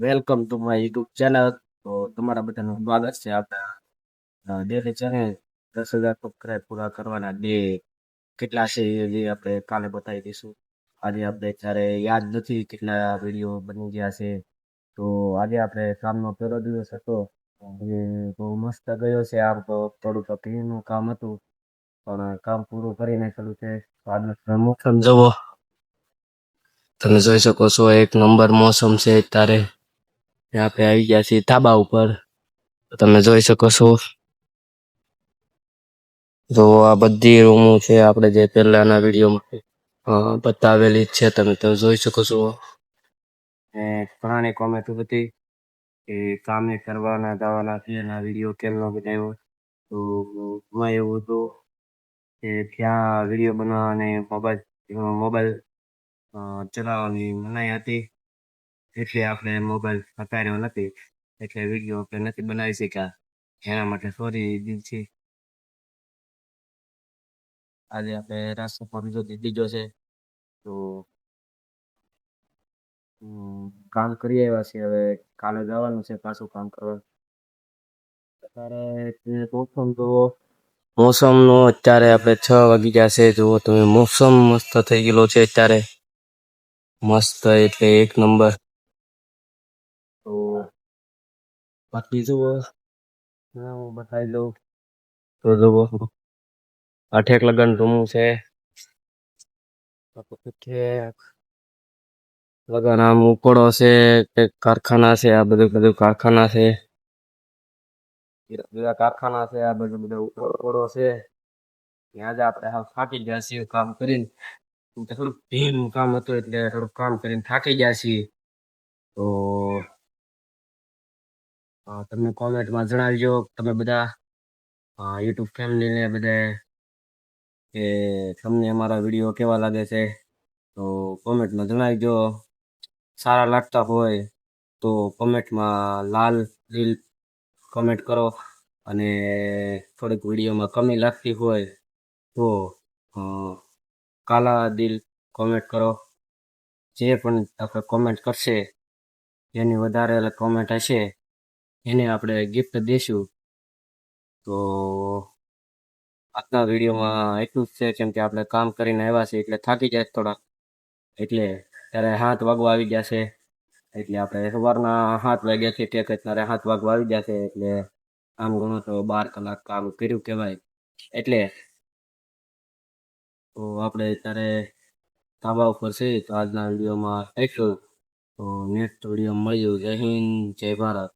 Welcome to my YouTube channel. તો તમારા બધાનું સ્વાગત છે આપણા ડેલી ચેનલ. 10,000 સબસ્ક્રાઈબ પૂરા કરવાના ડે કેટલા છે એ આપણે કાલે બતાવી દઈશું. આજે આપણે જ્યારે યાદ નથી કેટલા વિડીયો બની ગયા છે. તો આજે આપણે કામનો પહેલો દિવસ હતો. એ બહુ મસ્ત ગયો છે. આમ તો થોડુંક ક્લીનનું કામ હતું, પણ કામ પૂરું કરીને ચાલુ છે. તો આજનો મોસમ જુઓ, તમે જોઈ શકો છો એક નંબર મોસમ છે અત્યારે. આપણે આવી ગયા છીએ ધાબા ઉપર. તો તમે જોઈ શકો છો, જો આ બધી રૂમો છે આપણે જે પહેલાના વિડીયોમાં બતાવેલી જ છે. તમે તો જોઈ શકો છો. ઘણાની કોમેન્ટ હતી કે કામે કરવાના દાવાના છે એના વિડીયો કેમ ન બનાવ્યો. તો એમાં એવું હતું કે ત્યાં વિડીયો બનાવવાની મોબાઈલ ચલાવવાની મનાઈ હતી, એટલે આપણે મોબાઈલ હટાવ્યો નથી, એટલે વિડીયો આપણે નથી બનાવી શક્યા. એના માટે સોરી દિલથી. આજે આપણે રાસ્તો પણ બીજો દીધો છે. તો કામ કરી આવ્યા છીએ. હવે કાલે જવાનું છે પાછું કામ કરવા. અત્યારે મોસમ જુઓ, મોસમનો અત્યારે આપણે 6 વાગી ગયા છે. જુઓ તમે, મોસમ મસ્ત થઈ ગયેલો છે અત્યારે, મસ્ત એટલે એક નંબર. તો બાકી જુઓ, હું બતાવી દઉં તો જુઓ, 8 લગન રૂમું છે. લગન આમ ઉપડો છે કે કારખાના છે. આ બધું કારખાના છે, બધા કારખાના છે. આ બધું ઉપડો છે. ત્યાં જ આપણે થાકી ગયા છીએ કામ કરીને. થોડુંક ધીમું કામ હતું એટલે થોડુંક કામ કરીને થાકી ગયા છીએ. તો તમે કોમેન્ટમાં જણાવજો તમે બધા યુટ્યુબ ફેમિલીને બધા કે તમને અમારા વિડીયો કેવા લાગે છે. તો કોમેન્ટમાં જણાવજો. સારા લાગતા હોય તો કોમેન્ટમાં લાલ દિલ કોમેન્ટ કરો, અને થોડીક વિડીયોમાં કમી લાગતી હોય તો કાલા દિલ કોમેન્ટ કરો. જે પણ આપણે કોમેન્ટ કરશે, જેની વધારે કોમેન્ટ હશે એને આપણે ગિફ્ટ દઈશું. તો આજના વિડીયોમાં એટલું જ છે, કેમ કે આપણે કામ કરીને આવ્યા છે એટલે થાકી જાય થોડા, એટલે ત્યારે 7 વાગવા આવી ગયા છે. એટલે આપણે સવારના 7 વાગ્યાથી ટેક અત્યારે 7 વાગવા આવી ગયા છે. એટલે આમ ગણો તો 12 કલાક કામ કર્યું કહેવાય. એટલે તો આપણે અત્યારે ધાબા ઉપર છે. તો આજના વિડીયોમાં એટલું. તો નેક્સ્ટ વિડીયો મળ્યું. જય હિન્દ, જય ભારત.